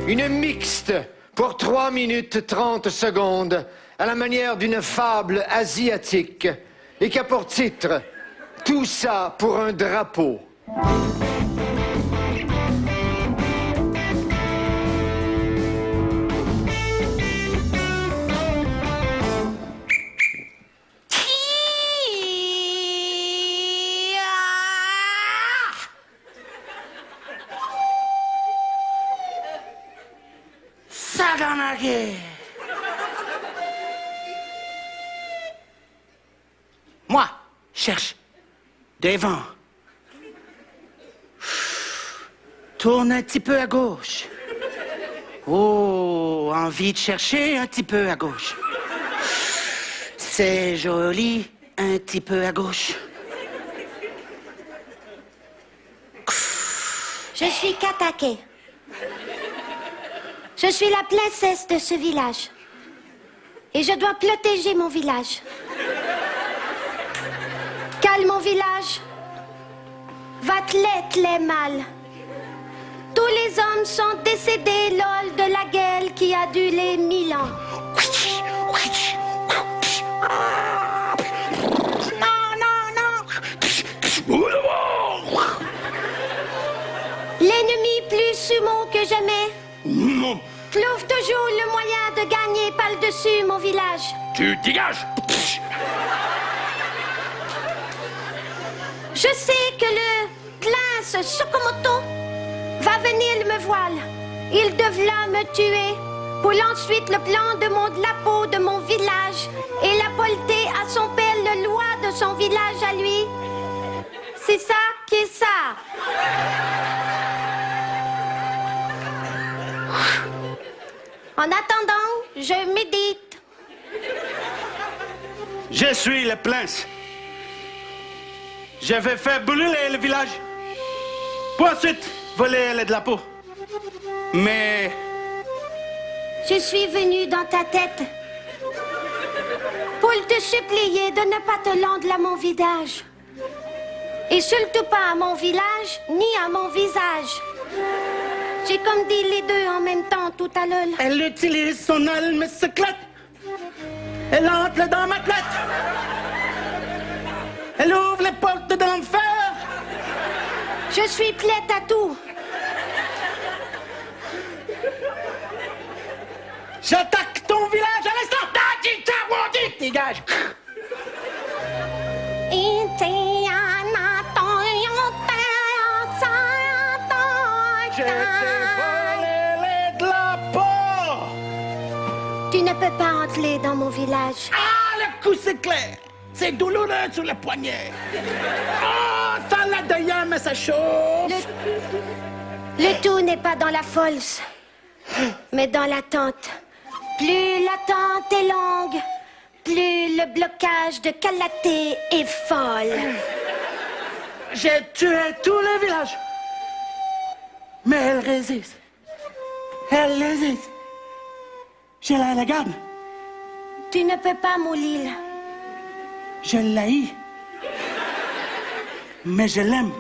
Une mixte pour 3 minutes 30 secondes à la manière d'une fable asiatique et qui a pour titre « Tout ça pour un drapeau ». Ça dans la guerre. Moi, cherche devant. Tourne un petit peu à gauche. Oh, envie de chercher un petit peu à gauche. C'est joli, un petit peu à gauche. Je suis Katake. Je suis la princesse de ce village. Et je dois protéger mon village. Calme mon village. Va très mal. Tous les hommes sont décédés lors de la guerre qui a duré 1000 ans. L'ennemi plus sumo que jamais trouve toujours le moyen de gagner par-dessus mon village. Tu dégages! Je sais que le prince Sokomoto va venir me voir. Il devra me tuer pour ensuite le plan de mon drapeau de mon village et la porter à son père, le roi de son village à lui. C'est ça qui est ça. En attendant, je médite. Je suis le prince. Je vais faire brûler le village. Pour ensuite voler le drapeau. Mais Je suis venu dans ta tête pour te supplier de ne pas te rendre à mon visage. Et surtout pas à mon village, ni à mon visage. J'ai comme dit les deux en même temps tout à l'heure. elle utilise son arme secrète. Elle entre dans ma tête. Elle ouvre les portes de l'enfer. Je suis prête à tout. J'attaque ton village à l'instant. Dégage. Je t'ai volé les drapeaux. Tu ne peux pas entrer dans mon village. Ah, le coup c'est clair. C'est douloureux sur le poignet. Oh, ça l'a d'ailleurs, mais ça chauffe. Le tout n'est pas dans la force, mais dans l'attente. Plus l'attente est longue, plus le blocage de Kalaté est folle. J'ai tué tout le village. Mais elle résiste. Elle résiste. Je la regarde. Tu ne peux pas mourir. Je l'haïs. Mais je l'aime.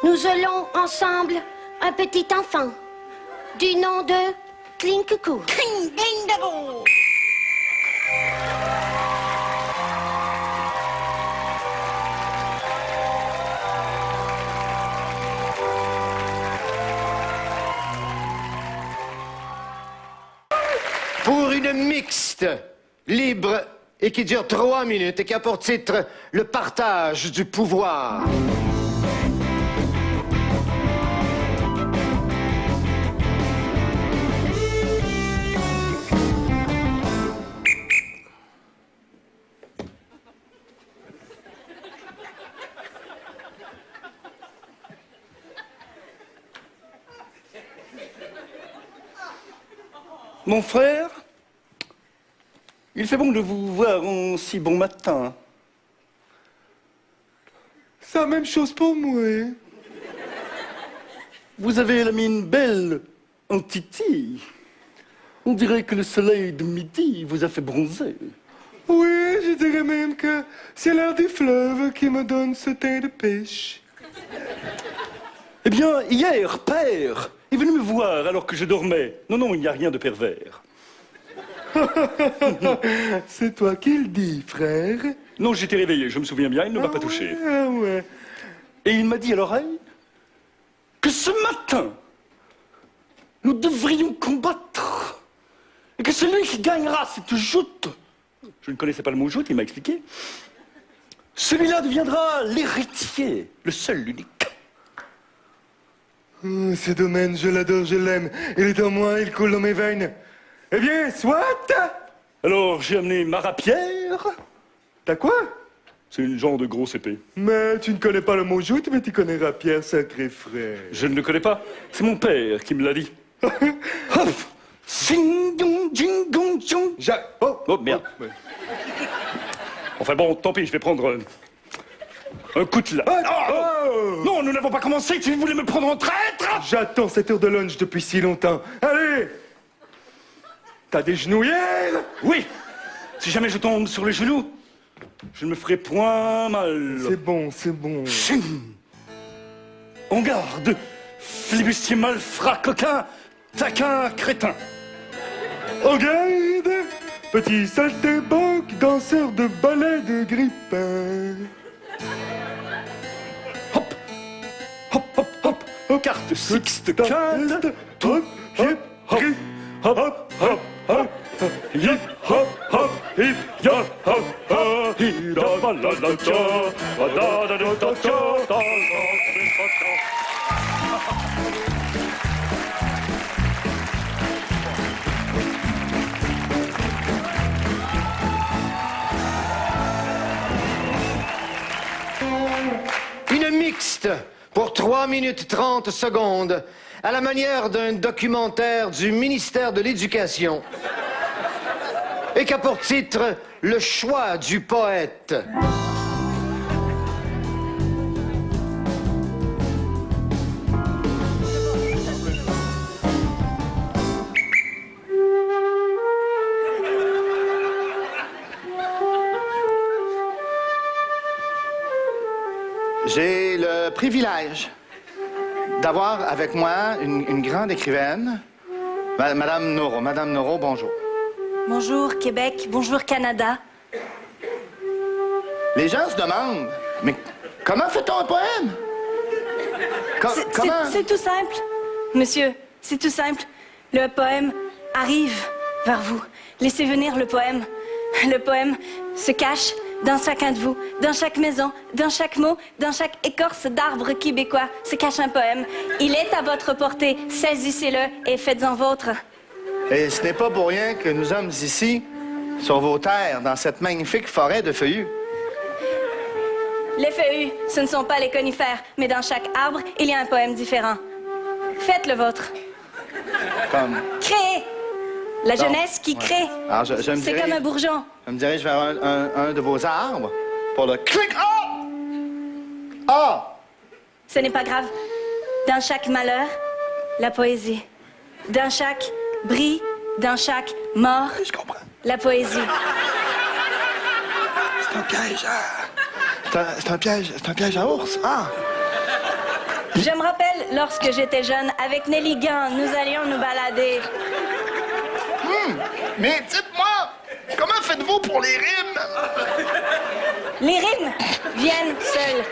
Nous aurons ensemble un petit enfant du nom de Klinkuku. Pour une mixte libre et qui dure 3 minutes et qui a pour titre « Le partage du pouvoir ». Mon frère, il fait bon de vous voir en si bon matin. C'est la même chose pour moi. Vous avez la mine belle en titi. On dirait que le soleil de midi vous a fait bronzer. Oui, je dirais même que c'est l'air des fleuves qui me donne ce teint de pêche. Eh bien, hier, père est venu me voir alors que je dormais. Non, non, il n'y a rien de pervers. C'est toi qui le dis, frère. Non, j'étais réveillé, je me souviens bien, il ne m'a pas touché. Ah ouais. Et il m'a dit à l'oreille que ce matin, nous devrions combattre. Et que celui qui gagnera cette joute, je ne connaissais pas le mot joute, il m'a expliqué, celui-là deviendra l'héritier, le seul, l'unique. Oh, ce domaine, je l'adore, je l'aime. Il est en moi, il coule dans mes veines. Eh bien, soit. Alors, j'ai amené ma rapière. T'as quoi? C'est une genre de grosse épée. Mais tu ne connais pas le mot joute, mais tu connais Pierre, sacré frère. Je ne le connais pas. C'est mon père qui me l'a dit. Hop! Zing, dong, jing, gong, jong. Oh, merde. Ouais. Enfin bon, tant pis, je vais prendre un coup de là. Oh. Non, nous n'avons pas commencé, tu voulais me prendre en traître! J'attends cette heure de lunch depuis si longtemps. Allez! T'as des genouillères? Oui! Si jamais je tombe sur les genoux, je ne me ferai point mal. C'est bon, c'est bon. Ching. En garde, flibustier malfrat coquin, taquin crétin. En garde! Petit saltimbanque, danseur de ballet de grippin. Hop, hop, hop, hop, carte sixte quinte, Hop, hip, hop, hop, hop, hop, hop. hip, hop, hop, hip, hop, hop, hop, hip, hop, la la la cha, la la la la cha, cha, la Une mixte pour 3 minutes 30 secondes, à la manière d'un documentaire du ministère de l'Éducation, et qu'a pour titre « Le choix du poète ». J'ai le privilège d'avoir avec moi une grande écrivaine, Madame Noreau. Madame Noreau, bonjour. Bonjour Québec, bonjour Canada. Les gens se demandent, mais comment fait-on un poème? Comment? C'est tout simple, monsieur, c'est tout simple. Le poème arrive vers vous. Laissez venir le poème. Le poème se cache dans chacun de vous, dans chaque maison, dans chaque mot, dans chaque écorce d'arbre québécois se cache un poème. Il est à votre portée, saisissez-le et faites-en vôtre. Et ce n'est pas pour rien que nous sommes ici, sur vos terres, dans cette magnifique forêt de feuillus. Les feuillus, ce ne sont pas les conifères, mais dans chaque arbre, il y a un poème différent. Faites le vôtre. Comme... Créez! La jeunesse qui crée. Alors, je me C'est dirige- comme un bourgeon. Je me dirige vers un de vos arbres pour le clic. Ah! Ah! Ce n'est pas grave. Dans chaque malheur, la poésie. Dans chaque bris, dans chaque mort, Je comprends. la poésie. C'est un piège. C'est un piège à ours. Ah! Je me rappelle, lorsque j'étais jeune, avec Nelly Gant, nous allions nous balader. Mais dites-moi, comment faites-vous pour les rimes? Les rimes viennent seules.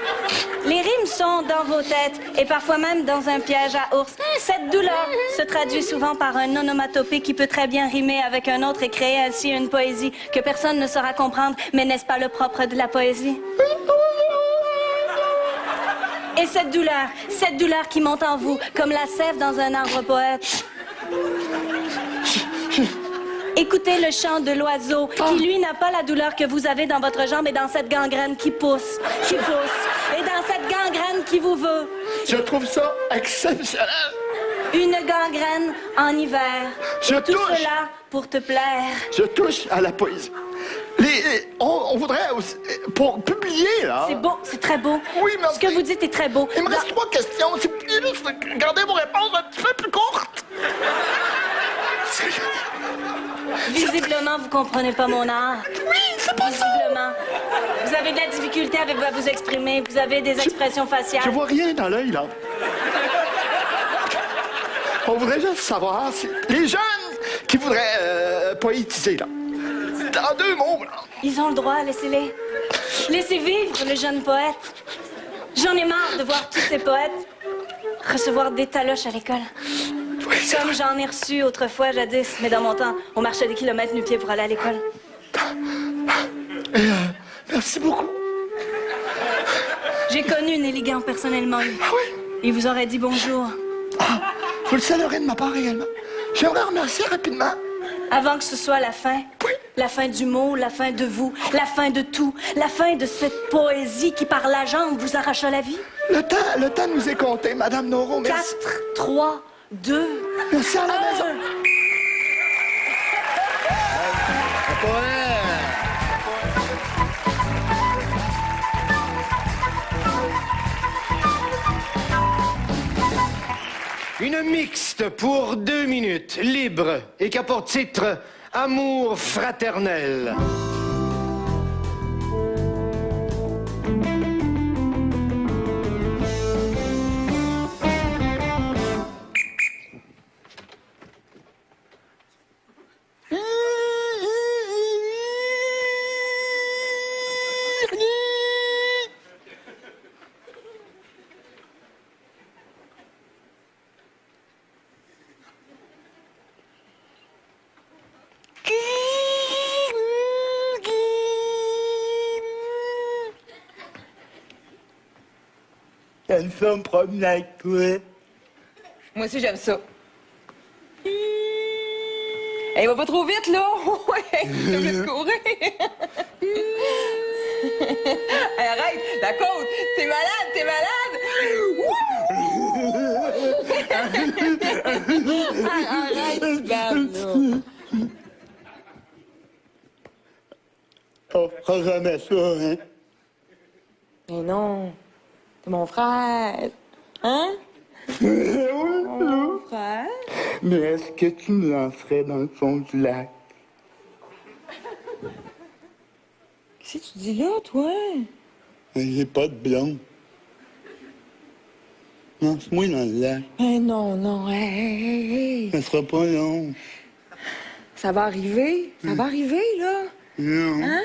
Les rimes sont dans vos têtes et parfois même dans un piège à ours. Cette douleur se traduit souvent par un onomatopée qui peut très bien rimer avec un autre et créer ainsi une poésie que personne ne saura comprendre. Mais n'est-ce pas le propre de la poésie? Et cette douleur qui monte en vous comme la sève dans un arbre poète. Écoutez le chant de l'oiseau qui, lui, n'a pas la douleur que vous avez dans votre jambe et dans cette gangrène qui pousse. Et dans cette gangrène qui vous veut. Je trouve ça exceptionnel. Une gangrène en hiver. Je Et tout touche. cela pour te plaire. Je touche à la poésie. On voudrait aussi, pour publier, là. C'est beau, c'est très beau. Oui, merci. Ce que vous dites est très beau. Il me reste 3 questions. S'il vous plaît, juste gardez vos réponses un petit peu plus courtes. Visiblement, vous comprenez pas mon art. Oui, c'est pas ça. Visiblement. Vous avez de la difficulté à vous exprimer. Vous avez des expressions faciales. Je vois rien dans l'œil, là. On voudrait juste savoir si les jeunes qui voudraient poétiser, là. En 2 mots, là. Ils ont le droit, laissez-les. Laissez vivre le jeune poète. J'en ai marre de voir tous ces poètes recevoir des taloches à l'école. Oui, c'est Comme vrai. j'en ai reçu autrefois, jadis, mais dans mon temps, on marchait des kilomètres nu-pieds pour aller à l'école. Merci beaucoup. J'ai connu Nelligan personnellement, lui. Ah oui? Il vous aurait dit bonjour. Vous le saluerez de ma part également. J'aimerais remercier rapidement. Avant que ce soit la fin. Oui. La fin du mot, la fin de vous, la fin de tout. La fin de cette poésie qui, par la jambe, vous arracha la vie. Le temps nous est compté, Madame Noro. Merci. 4, 3, 2... Merci à la maison. Une mixte pour 2 minutes, libre, et qui a pour titre Amour fraternel. J'aime ça me promener avec toi. Moi aussi, j'aime ça. Hey, va pas trop vite, là! Ouais, t'as envie de courir! Hey, arrête! La côte! T'es malade! T'es malade! Arrête, tu baves, là! On fera jamais ça, hein? Mais non! T'es mon frère! Hein? Mon frère? Mais est-ce que tu me lancerais dans le fond du lac? Qu'est-ce que tu dis là, toi? J'ai pas de blonde. Lance-moi dans le lac. Hey, non, non, hey! Ça sera pas long. Ça va arriver, là! Non. Hein?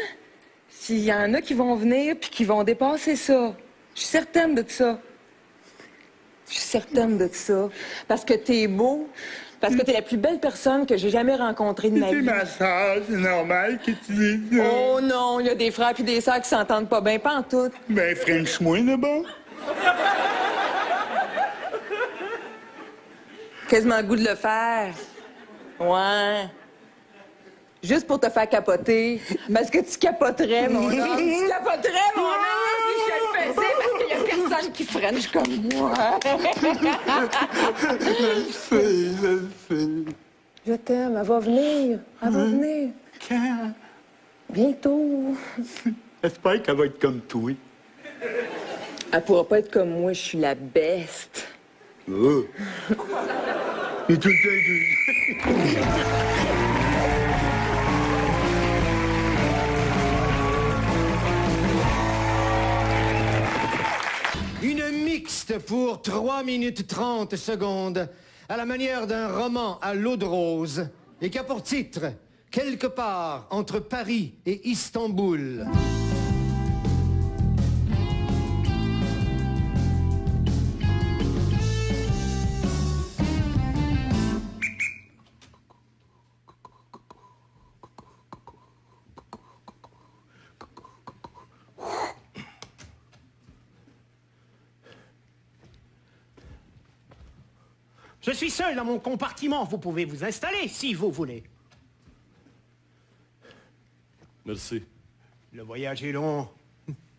S'il y en a qui vont venir puis qui vont dépasser ça. Je suis certaine de ça. Je suis certaine de ça. Parce que t'es beau. Parce que t'es la plus belle personne que j'ai jamais rencontrée de ma C'est vie. ma soeur, c'est normal que tu dises ça. Oh non, il y a des frères puis des sœurs qui s'entendent pas bien, pas en tout. Ben, French-moi, d'abord. Quasiment le goût de le faire. Ouais. Juste pour te faire capoter. Parce que tu capoterais, mon homme. Tu capoterais, mon homme, si je te le faisais. Parce qu'il y a personne qui french comme moi. Je le sais. Je t'aime, elle va venir. Elle va venir. Quand? Bientôt. J'espère qu'elle va être comme toi. Elle pourra pas être comme moi, je suis la best. Oh. Et tout le temps, Une mixte pour 3 minutes 30 secondes, à la manière d'un roman à l'eau de rose, et qui a pour titre Quelque part entre Paris et Istanbul. Je suis seul dans mon compartiment. Vous pouvez vous installer si vous voulez. Merci. Le voyage est long.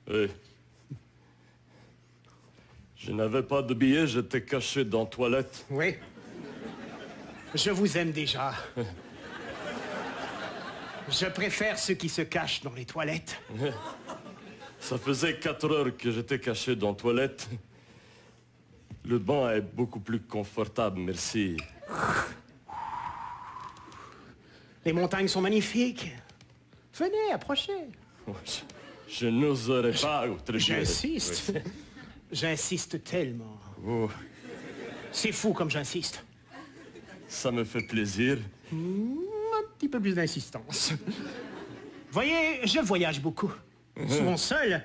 Oui. Je n'avais pas de billet, j'étais caché dans la toilette. Oui. Je vous aime déjà. Je préfère ceux qui se cachent dans les toilettes. Ça faisait 4 heures que j'étais caché dans la toilette. Le banc est beaucoup plus confortable, merci. Les montagnes sont magnifiques. Venez, approchez. Je n'oserais pas outre. J'insiste. Oui. J'insiste tellement. Oh. C'est fou comme j'insiste. Ça me fait plaisir. Un petit peu plus d'insistance. Voyez, je voyage beaucoup. Souvent seul.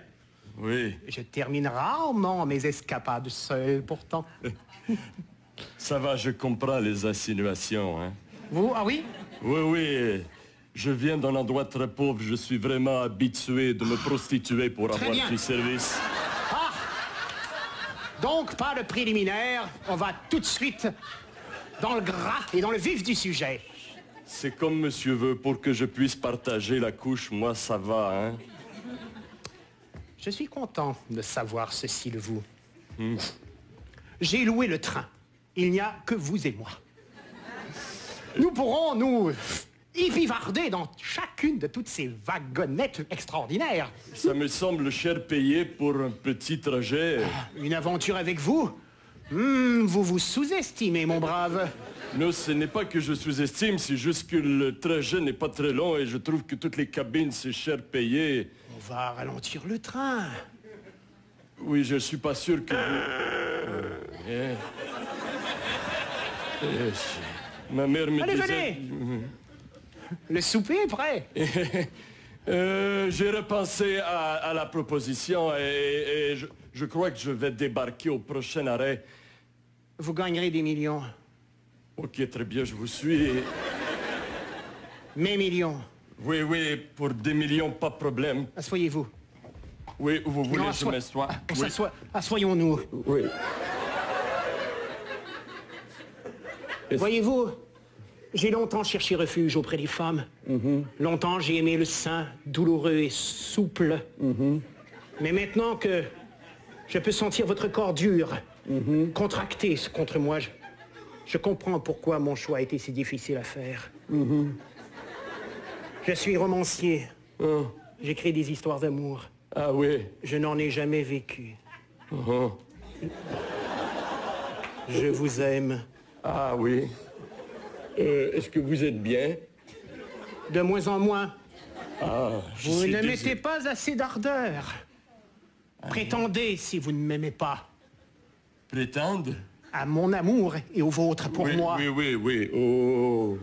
Oui. Je termine rarement mes escapades seul, pourtant. Ça va, je comprends les insinuations, hein. Vous, ah oui? Oui, oui. Je viens d'un endroit très pauvre. Je suis vraiment habitué de me prostituer pour Très avoir bien. du service. Ah! Donc, pas de préliminaire. On va tout de suite dans le gras et dans le vif du sujet. C'est comme monsieur veut. Pour que je puisse partager la couche, moi, ça va, hein. Je suis content de savoir ceci de vous. J'ai loué le train. Il n'y a que vous et moi. Nous pourrons nous épivarder dans chacune de toutes ces wagonnettes extraordinaires. Ça me semble cher payé pour un petit trajet. Une aventure avec vous? Vous vous sous-estimez, mon brave. Non, ce n'est pas que je sous-estime, c'est juste que le trajet n'est pas très long et je trouve que toutes les cabines, c'est cher payé. On va ralentir le train. Oui, je suis pas sûr que vous... Ma mère me Allez, disait... venez. Le souper est prêt. J'ai repensé à la proposition et je crois que je vais débarquer au prochain arrêt. Vous gagnerez des millions. Ok, très bien, je vous suis. Mes millions. Oui, oui, pour des millions, pas de problème. Asseyez-vous. Oui, vous voulez Non, que je m'assoie? On Oui. s'assoit. Assoyons-nous. Oui. Voyez-vous, j'ai longtemps cherché refuge auprès des femmes. Longtemps, j'ai aimé le sein douloureux et souple. Mais maintenant que je peux sentir votre corps dur, contracté contre moi, je comprends pourquoi mon choix a été si difficile à faire. Je suis romancier. J'écris des histoires d'amour. Ah oui. Je n'en ai jamais vécu. Je vous aime. Ah oui. Est-ce que vous êtes bien? De moins en moins. Ah, je Vous suis ne désolé. mettez pas assez d'ardeur. Prétendez si vous ne m'aimez pas. Prétendre? À mon amour et au vôtre pour Oui, moi. oui, oui, oui. Oh,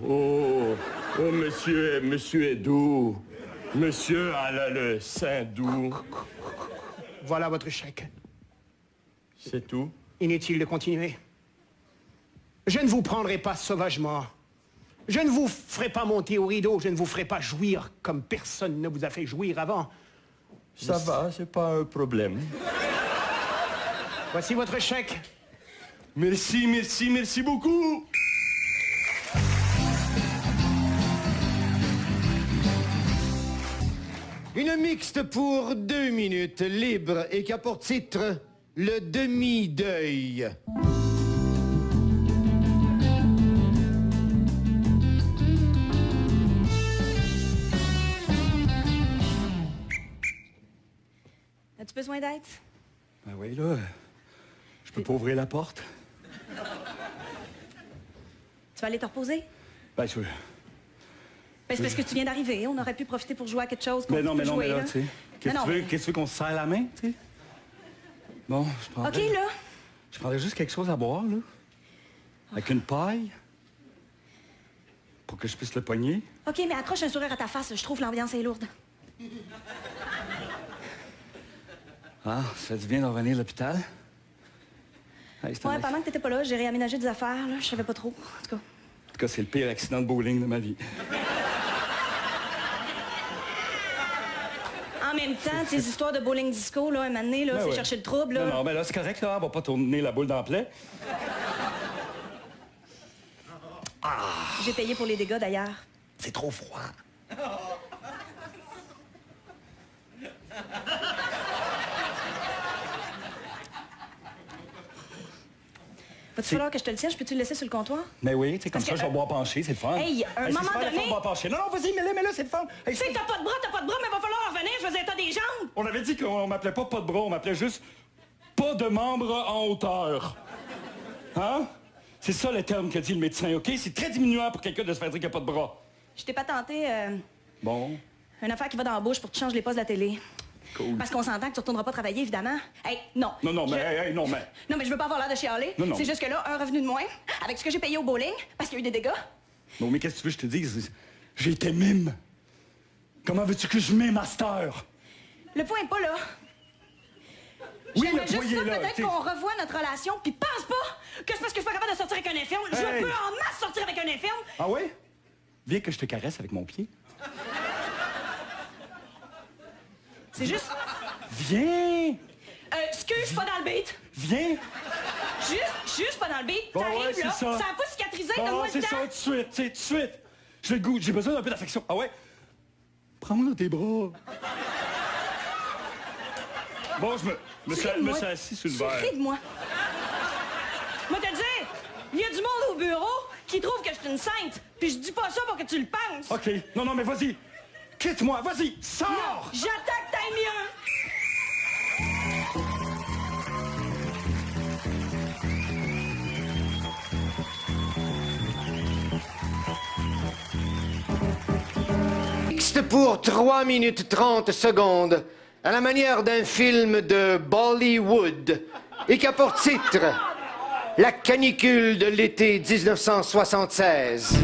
monsieur est doux. Monsieur a le sein doux. Voilà votre chèque. C'est tout? Inutile de continuer. Je ne vous prendrai pas sauvagement. Je ne vous ferai pas monter au rideau. Je ne vous ferai pas jouir comme personne ne vous a fait jouir avant. Ça va, c'est pas un problème. Voici votre chèque. Merci, merci, merci beaucoup. Une mixte pour 2 minutes, libre et qui a pour titre Le demi-deuil. As-tu besoin d'aide? Ben oui, là. Je peux pas ouvrir la porte? Tu vas aller te reposer? Ben, je... Ben, c'est parce que tu viens d'arriver. On aurait pu profiter pour jouer à quelque chose qu'on Mais non, peut mais non, jouer, mais là, tu sais. Qu'est-ce Non, que tu veux? mais- Qu'est-ce que tu veux qu'on se serre la main, tu sais? Bon, je prendrais... OK, là. Je prendrais juste quelque chose à boire, là. Avec une paille. Pour que je puisse le pogner. OK, mais accroche un sourire à ta face. Je trouve l'ambiance est lourde. Ah, ça fait du bien de revenir à l'hôpital. Hey, c'est un Ouais, pendant que t'étais pas là, j'ai réaménagé des affaires, là. Je savais pas trop. En tout cas. En tout cas, c'est le pire accident de bowling de ma vie. En même temps, tes histoires de bowling disco, là, un moment donné, là, Ben c'est ouais. chercher le trouble, là. Non, ben là, c'est correct, là. On va pas tourner la boule dans la plaie. J'ai payé pour les dégâts, d'ailleurs. C'est trop froid. Va-tu falloir que je te le tienne? Je peux-tu le laisser sur le comptoir? Mais oui, tu sais, comme Parce ça, que, je vais boire penché, c'est le fun. Hey, un c'est moment super le donné- fun de boire penché. Non, non, vas-y, mets-le, c'est le fun. Hey, Tu sais, t'as pas de bras, mais va falloir en revenir. Je veux dire, t'as des jambes. on avait dit qu'on m'appelait pas de bras, on m'appelait juste pas de membres en hauteur. Hein? C'est ça le terme qu'a dit le médecin, OK? C'est très diminuant pour quelqu'un de se faire dire qu'il n'y a pas de bras. Je t'ai pas tenté Bon. une affaire qui va dans la bouche pour que tu changes les postes de la télé. Cool. Parce qu'on s'entend que tu retourneras pas travailler, évidemment. Hey, non. Non, mais, hey, non, mais... Non, mais je veux pas avoir l'air de chialer. Non. C'est juste que là, un revenu de moins, avec ce que j'ai payé au bowling, parce qu'il y a eu des dégâts. Non, mais qu'est-ce que tu veux que je te dise? J'ai été mime. Comment veux-tu que je mime à cette heure? Le point est pas là. Oui, J'aimerais le juste point ça, est là, peut-être t'sais. qu'on revoie notre relation, puis pense pas que c'est parce que je suis pas capable de sortir avec un infirme. Je Hey. peux en masse sortir avec un infirme. Ah ouais? Viens que je te caresse avec mon pied. C'est juste... Viens! excuse, je suis pas dans le beat. Viens! Juste pas dans le beat. Bon, T'arrives, ouais, c'est là, ça. ça a pas cicatrisé, Bon, donne-moi c'est le temps. ça, tout de suite, tout de suite. J'ai le goût, j'ai besoin d'un peu d'affection. Ah ouais? Prends-moi dans tes bras. Bon, je me suis assis sur le Tu verre. ris de moi. Moi, te le dire, il y a du monde au bureau qui trouve que je suis une sainte, puis je dis pas ça pour que tu le penses. OK, non, mais vas-y. Quitte-moi, vas-y, sors! J'attaque, t'ailles mieux. Texte pour 3 minutes 30 secondes, à la manière d'un film de Bollywood, et qui a pour titre La canicule de l'été 1976.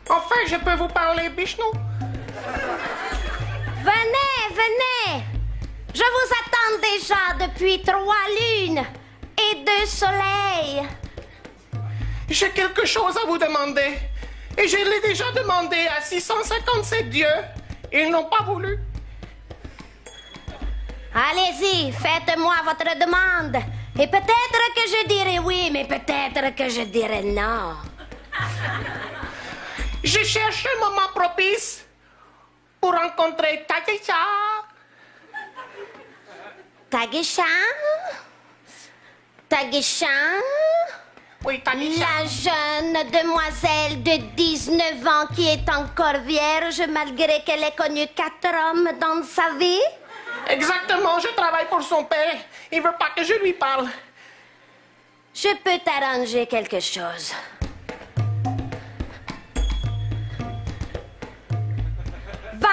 Enfin, je peux vous parler, Bichnou? Venez. Je vous attends déjà depuis 3 lunes et 2 soleils. J'ai quelque chose à vous demander. Et je l'ai déjà demandé à 657 dieux. Ils n'ont pas voulu. Allez-y, faites-moi votre demande. Et peut-être que je dirai oui, mais peut-être que je dirai non. Je cherche un moment propice pour rencontrer Takecha. Tagisha? Oui, Takecha. La jeune demoiselle de 19 ans qui est encore vierge malgré qu'elle ait connu 4 hommes dans sa vie? Exactement, je travaille pour son père. Il veut pas que je lui parle. Je peux t'arranger quelque chose. Va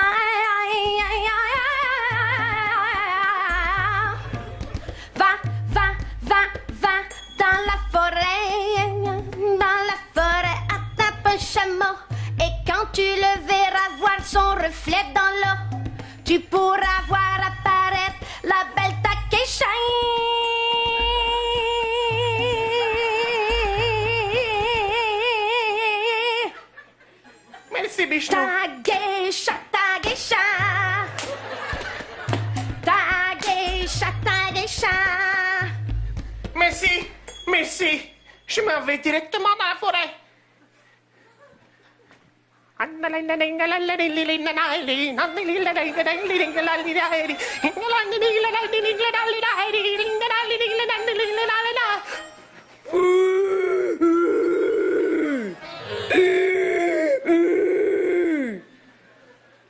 dans la forêt, attrape un chameau, et quand tu le verras voir son reflet dans l'eau, tu pourras voir apparaître la belle Takecha. Merci, Bichnou. Takecha. Merci. Je m'en vais directement dans la forêt.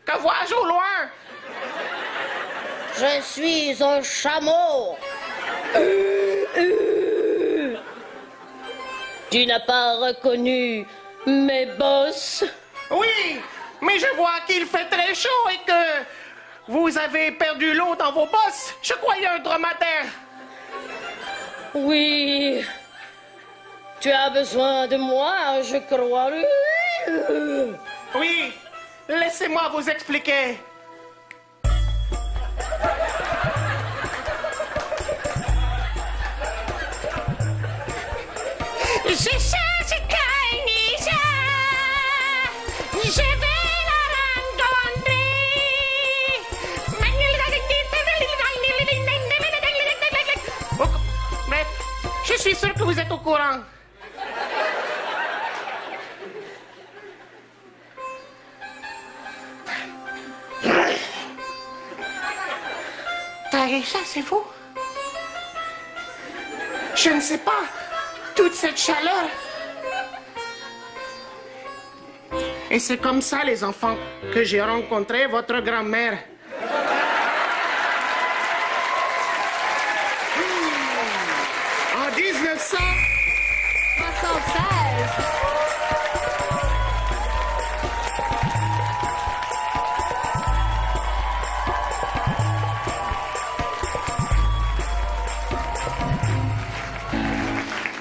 Que vois-je au loin? Je suis un chameau. Tu n'as pas reconnu mes bosses? Oui, mais je vois qu'il fait très chaud et que vous avez perdu l'eau dans vos bosses. Je croyais un dromadaire. Oui. Tu as besoin de moi, je crois. Oui, laissez-moi vous expliquer. Je cherche Takecha. Je vais la rencontrer. Mais je suis sûr que vous êtes au courant. Takecha, c'est vous? Je ne sais pas. Toute cette chaleur. Et c'est comme ça, les enfants, que j'ai rencontré votre grand-mère. En 1976.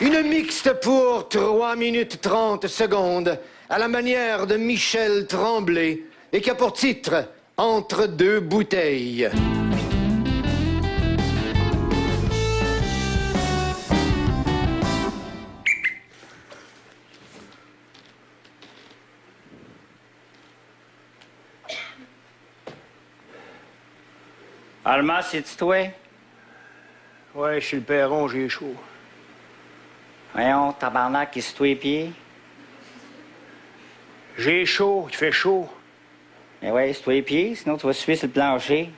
Une mixte pour 3 minutes 30 secondes, à la manière de Michel Tremblay, et qui a pour titre Entre deux bouteilles. Alma, c'est-tu toi? Ouais, je suis le perron, j'ai chaud. Voyons, tabarnak, qui se toi les pieds? J'ai chaud, il fait chaud. Mais ouais, c'est toi les pieds, sinon tu vas suer sur le plancher.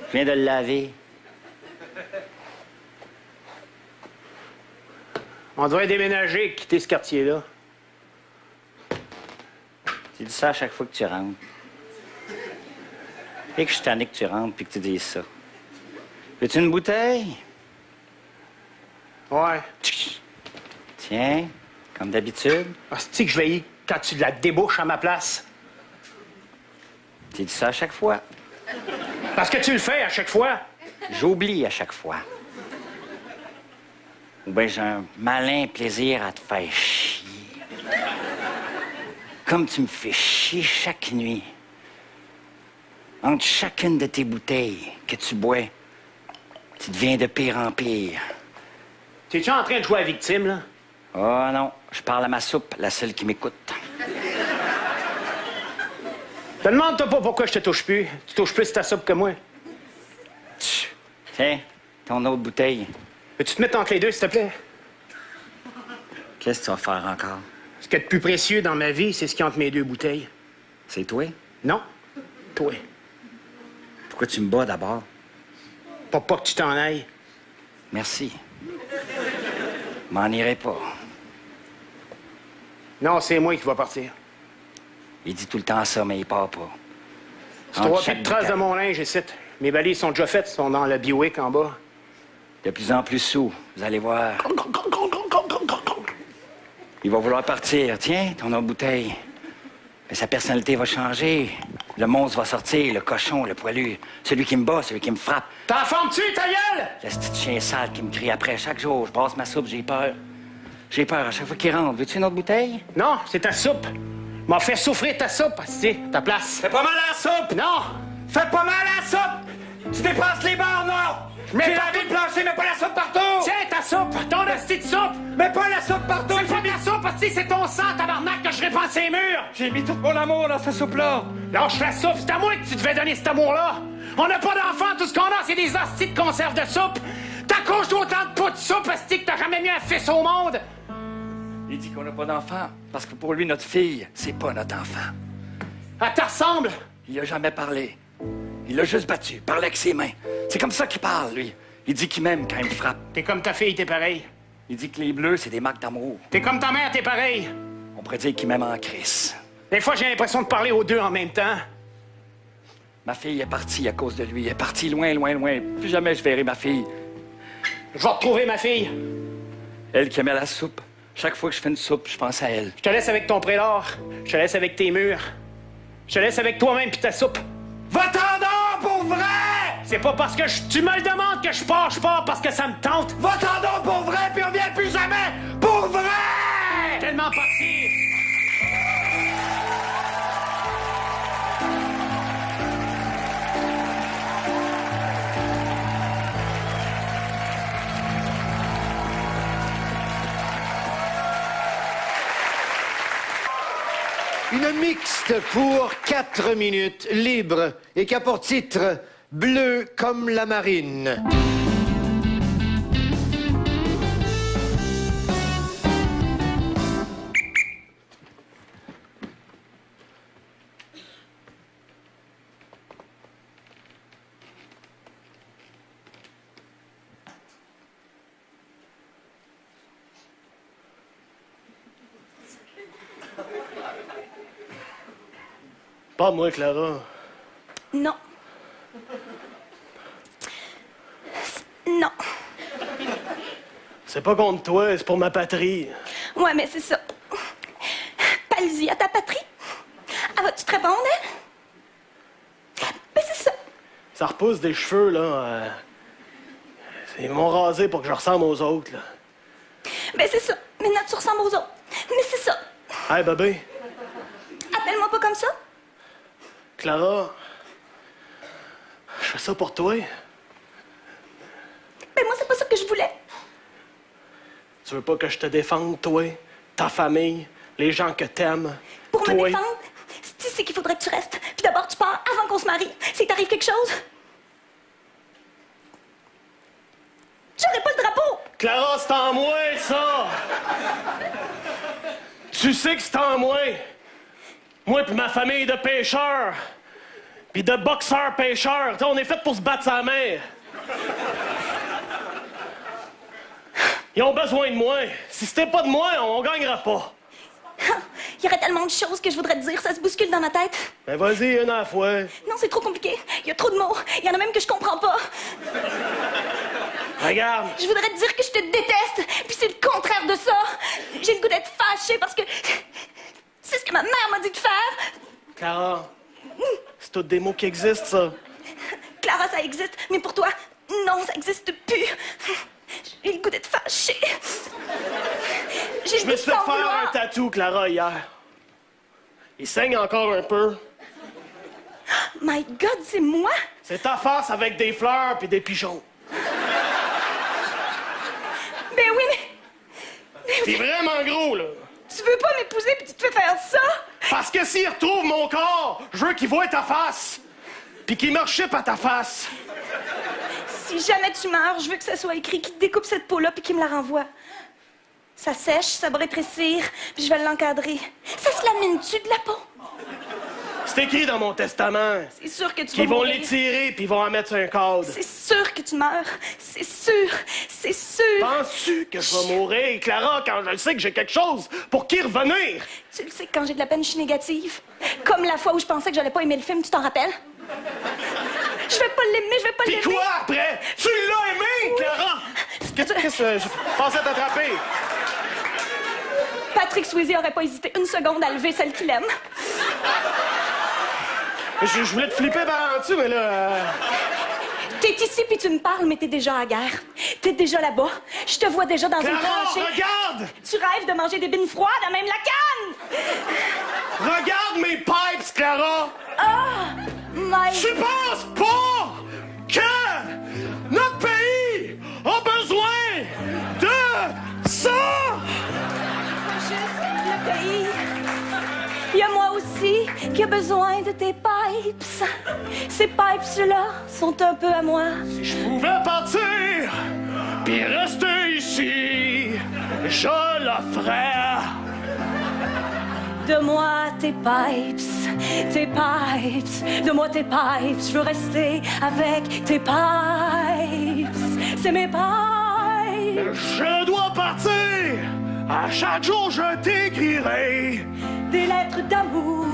Je viens de le laver. On devrait déménager, quitter ce quartier-là. Tu dis ça à chaque fois que tu rentres. Et que je suis tanné que tu rentres puis que tu dises ça. Veux-tu une bouteille? Ouais. Tiens, comme d'habitude. Ah, c'est-tu que je vais y quand tu la débouches à ma place? Tu dis ça à chaque fois. Parce que tu le fais à chaque fois. J'oublie à chaque fois. Ou bien j'ai un malin plaisir à te faire chier. Comme tu me fais chier chaque nuit. Entre chacune de tes bouteilles que tu bois, tu deviens de pire en pire. T'es-tu en train de jouer à victime, là? Oh non, je parle à ma soupe, la seule qui m'écoute. Te demande-toi pas pourquoi je te touche plus. Tu touches plus ta soupe que moi. Tiens, ton autre bouteille. Peux-tu te mettre entre les deux, s'il te plaît? Qu'est-ce que tu vas faire encore? Ce qu'il y a de plus précieux dans ma vie, c'est ce qu'il y a entre mes deux bouteilles. C'est toi? Non, toi. Pourquoi tu me bats d'abord? Pour pas que tu t'en ailles. Merci. M'en irai pas. Non, c'est moi qui va partir. Il dit tout le temps ça, mais il part pas. C'est Entre 3 chaque pieds de traces de bouteille. mon linge ici. Mes balises sont déjà faites, sont dans la Buick en bas. De plus en plus sous, vous allez voir. Il va vouloir partir. Tiens, ton autre bouteille. Mais sa personnalité va changer. Le monstre va sortir, le cochon, le poilu. Celui qui me bat, celui qui me frappe. T'en formes-tu, ta gueule? Le petit chien sale qui me crie après chaque jour. Je brasse ma soupe, j'ai peur. J'ai peur à chaque fois qu'il rentre. Veux-tu une autre bouteille? Non, c'est ta soupe. M'a fait souffrir ta soupe, c'est ta place. Fais pas mal à la soupe! Non! Fais pas mal à la soupe! Tu dépasses les barres, non! Mais J'ai pas lavé le plancher, mais pas la soupe partout! Tiens, ta soupe! Ton esti de soupe! Mais pas la soupe partout! C'est pas ta soupe, esti, c'est ton sang, tabarnak, que je répands ces murs! J'ai mis tout mon amour dans cette soupe-là! Lâche la soupe, c'est à moi que tu devais donner cet amour-là! On n'a pas d'enfants, tout ce qu'on a, c'est des hosties de conserve de soupe! T'accroches d'autant de pots de soupe, esti, que t'as jamais mis un fils au monde! Il dit qu'on n'a pas d'enfant parce que pour lui, notre fille, c'est pas notre enfant. Elle te ressemble! Il a jamais parlé. Il l'a juste battu, parlait avec ses mains. C'est comme ça qu'il parle, lui. Il dit qu'il m'aime quand il me frappe. T'es comme ta fille, t'es pareil. Il dit que les bleus, c'est des marques d'amour. T'es comme ta mère, t'es pareil. On pourrait dire qu'il m'aime en crise. Des fois, j'ai l'impression de parler aux deux en même temps. Ma fille est partie à cause de lui. Elle est partie loin, loin, loin. Plus jamais je verrai ma fille. Je vais retrouver ma fille. Elle qui aimait la soupe. Chaque fois que je fais une soupe, je pense à elle. Je te laisse avec ton prélat. Je te laisse avec tes murs. Je te laisse avec toi-même puis ta soupe. Va-t'en donc, pour vrai! C'est pas parce que tu me le demandes que je pars parce que ça me tente. Va-t'en donc, pour vrai, puis reviens plus jamais! Pour vrai! Tellement parti. Une mixte pour 4 minutes, libre, et qui a pour titre Bleu comme la marine. Pas moi, Clara. Non. Non. C'est pas contre toi, c'est pour ma patrie. Ouais, mais c'est ça. Parle-y à ta patrie. Ah, vas-tu te répondre, hein? Ben, c'est ça. Ça repousse des cheveux, là. Ils m'ont rasé pour que je ressemble aux autres, là. Ben, c'est ça. Maintenant, tu ressembles aux autres. Mais c'est ça. Hey, bébé. Appelle-moi pas comme ça. Clara. Je fais ça pour toi. Ben, moi, c'est pas ça que je voulais. Tu veux pas que je te défende, toi, ta famille, les gens que t'aimes, Pour toi? me défendre, c'est ici qu'il faudrait que tu restes. Puis d'abord, tu pars avant qu'on se marie. Si t'arrive quelque chose, j'aurai pas le drapeau. Clara, c'est en moi, ça! Tu sais que c'est en moi. Moi puis ma famille de pêcheurs. Puis de boxeurs-pêcheurs. On est fait pour se battre sa mère. Ils ont besoin de moi. Si c'était pas de moi, on gagnera pas. Il y aurait tellement de choses que je voudrais te dire, ça se bouscule dans ma tête. Ben vas-y, une à la fois. Non, c'est trop compliqué. Il y a trop de mots. Il y en a même que je comprends pas. Regarde. Je voudrais te dire que je te déteste, puis c'est le contraire de ça. J'ai le goût d'être fâchée parce que c'est ce que ma mère m'a dit de faire. Clara, c'est tous des mots qui existent, ça. Clara, ça existe, mais pour toi, non, ça existe plus. J'ai le goût d'être fâchée. J'ai Je le me goût suis de fait t'en faire vouloir. un tatou, Clara, hier. Il saigne encore un peu. My God, c'est moi? C'est ta face avec des fleurs puis des pigeons. Ben oui, mais T'es vraiment gros, là. tu veux pas m'épouser puis tu te fais faire ça? Parce que s'il retrouve mon corps, je veux qu'il voie ta face. Puis qu'il me rechip à ta face. Si jamais tu meurs, je veux que ça soit écrit qu'il découpe cette peau-là puis qu'il me la renvoie. Ça sèche, ça va rétrécir, puis je vais l'encadrer. Ça se lamine-tu de la peau? C'est écrit dans mon testament. C'est sûr que tu vas Qu'ils vont mourir. l'étirer puis ils vont en mettre sur un cadre. C'est sûr que tu meurs. C'est sûr. C'est sûr. Penses-tu que je vais mourir, Clara, quand je sais que j'ai quelque chose pour qui revenir? Tu le sais que quand j'ai de la peine, je suis négative. Comme la fois où je pensais que j'allais pas aimer le film, tu t'en rappelles? Je vais pas l'aimer, je vais pas l'aimer. Puis quoi après? Tu l'as aimé, Clara? Qu'est-ce que je pensais t'attraper? Patrick Swayze aurait pas hésité une seconde à lever celle qu'il aime. Je voulais te flipper par en dessous, mais là... T'es ici puis tu me parles, mais t'es déjà à la guerre. T'es déjà là-bas. Je te vois déjà dans une Clara, tranchée. regarde! Tu rêves de manger des bines froides à même la canne! Regarde mes pipes, Clara! Ah! My... Tu penses pas que notre pays a besoin de ça? Juste le pays. Il y a moi aussi qui a besoin de tes pipes. Ces pipes-là sont un peu à moi. Si je pouvais partir puis rester ici, je le ferais. Donne-moi tes pipes, tes pipes. Donne-moi tes pipes, je veux rester avec tes pipes. C'est mes pipes. Je dois partir. À chaque jour, je t'écrirai Des lettres d'amour.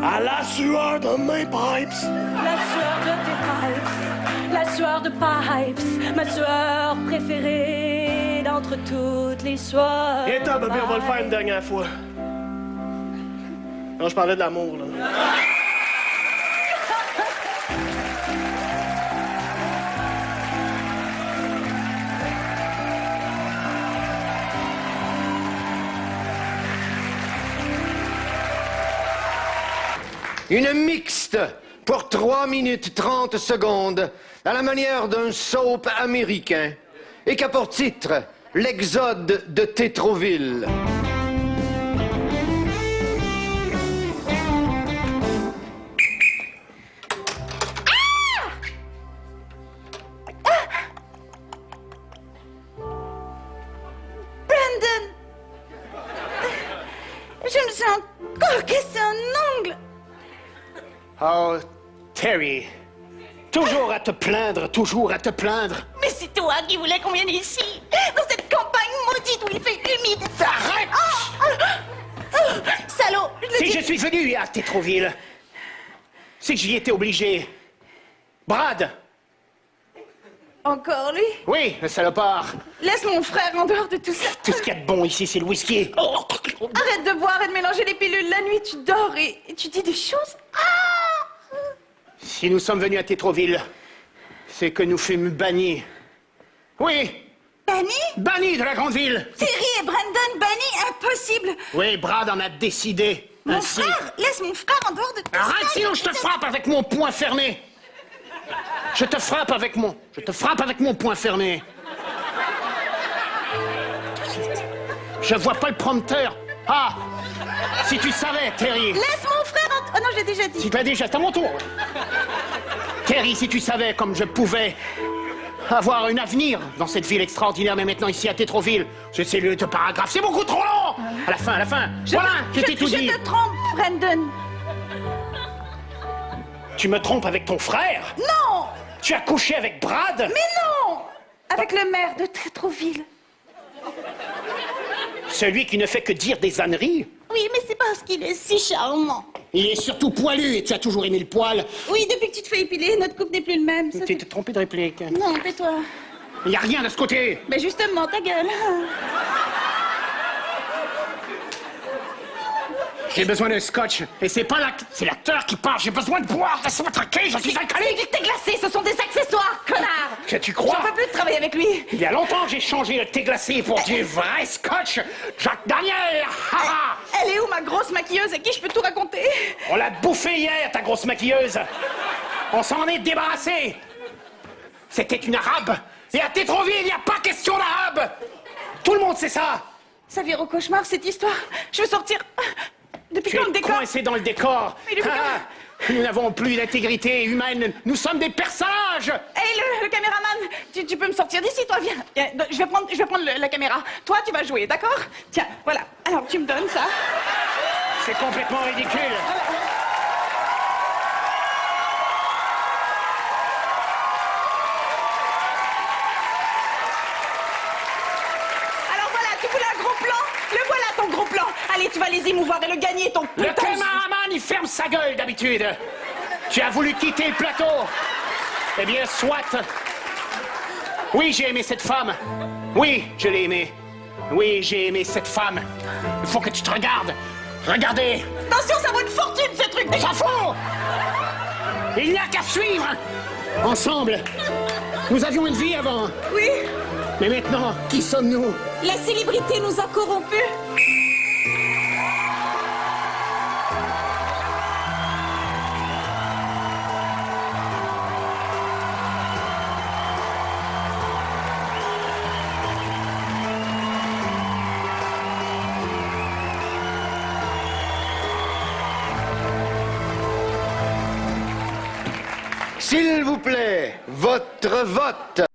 à la sueur de mes pipes. La sueur de tes pipes. La sueur de pipes. Ma sueur préférée d'entre toutes les sueurs. Viens t'en, bébé, on va le faire une dernière fois. Non, je parlais de l'amour, là. Une mixte pour 3 minutes 30 secondes à la manière d'un soap américain et qui a pour titre L'Exode de Tétroville. Brandon! Je me suis encore cassé un ongle! Oh, Terry. Toujours à te plaindre, toujours à te plaindre. Mais c'est toi qui voulais qu'on vienne ici, dans cette campagne maudite où il fait humide. Arrête! Salaud! Si je suis venu à Tétroville, C'est que j'y étais obligé. Brad! Encore lui? Oui, le salopard. Laisse mon frère en dehors de tout ça. Tout ce qu'il y a de bon ici, c'est le whisky. Arrête de boire et de mélanger les pilules. La nuit, tu dors et tu dis des choses. Si nous sommes venus à Tétroville, c'est que nous fûmes bannis. Oui, Banni? bannis de la grande ville. Terry et Brandon bannis? Impossible. Oui, Brad en a décidé. Mon Ainsi. frère, laisse mon frère en dehors de tout ça. Arrête, sinon je te frappe avec mon poing fermé. Je te frappe avec mon poing fermé. Je vois pas le prompteur. Ah, si tu savais, Terry. Laisse mon frère en... Oh non, j'ai déjà dit. Si tu l'as déjà, c'est à mon tour. Terry, si tu savais comme je pouvais avoir un avenir dans cette ville extraordinaire, mais maintenant ici à Tétroville, c'est le paragraphe, c'est beaucoup trop long. À la fin. Voilà, je t'ai tout dit. Je te trompe, Brandon. Tu me trompes avec ton frère? Non! Tu as couché avec Brad? Mais non! Avec le maire de Tétroville. Celui qui ne fait que dire des âneries? Oui, mais c'est parce qu'il est si charmant. Il est surtout poilu et tu as toujours aimé le poil. Oui, depuis que tu te fais épiler, notre couple n'est plus le même. Tu t'es trompé de réplique. Non, tais-toi. Il n'y a rien de ce côté. Mais justement, ta gueule. J'ai besoin d'un scotch. Et c'est pas c'est l'acteur qui parle. J'ai besoin de boire. Laisse-moi tranquille, je suis C'est alcoolique. du thé glacé, ce sont des accessoires, connard. Que tu crois? J'en peux plus de travailler avec lui. Il y a longtemps que j'ai changé le thé glacé pour du vrai scotch. Jacques Daniel. Ha, ha. Elle est où, ma grosse maquilleuse à qui je peux tout raconter? On l'a bouffé hier, ta grosse maquilleuse. On s'en est débarrassé. C'était une arabe. Et à Tétroville, il n'y a pas question d'arabe. Tout le monde sait ça. Ça vire au cauchemar, cette histoire. Je veux sortir. Depuis Tu quand le es décor? coincé dans le décor. Mais depuis Nous n'avons plus d'intégrité humaine. Nous sommes des personnages. Hey, le caméraman, tu peux me sortir d'ici, toi, viens. Je vais prendre la caméra. Toi, tu vas jouer, d'accord? Tiens, voilà. Alors, tu me donnes ça. C'est complètement ridicule. Alors voilà, tu voulais un gros plan? Le voilà, ton gros plan. Allez, tu vas les émouvoir et le gagner, ton Le putain. caméraman, il ferme sa gueule d'habitude. Tu as voulu quitter le plateau. Eh bien, soit. Oui, j'ai aimé cette femme. Oui, je l'ai aimée. Oui, j'ai aimé cette femme. Il faut que tu te regardes. Regardez. Attention, ça vaut une fortune, ce truc. On s'en fout. Il n'y a qu'à suivre. Ensemble. Nous avions une vie avant. Oui. Mais maintenant, qui sommes-nous? La célébrité nous a corrompus. S'il vous plaît, votre vote.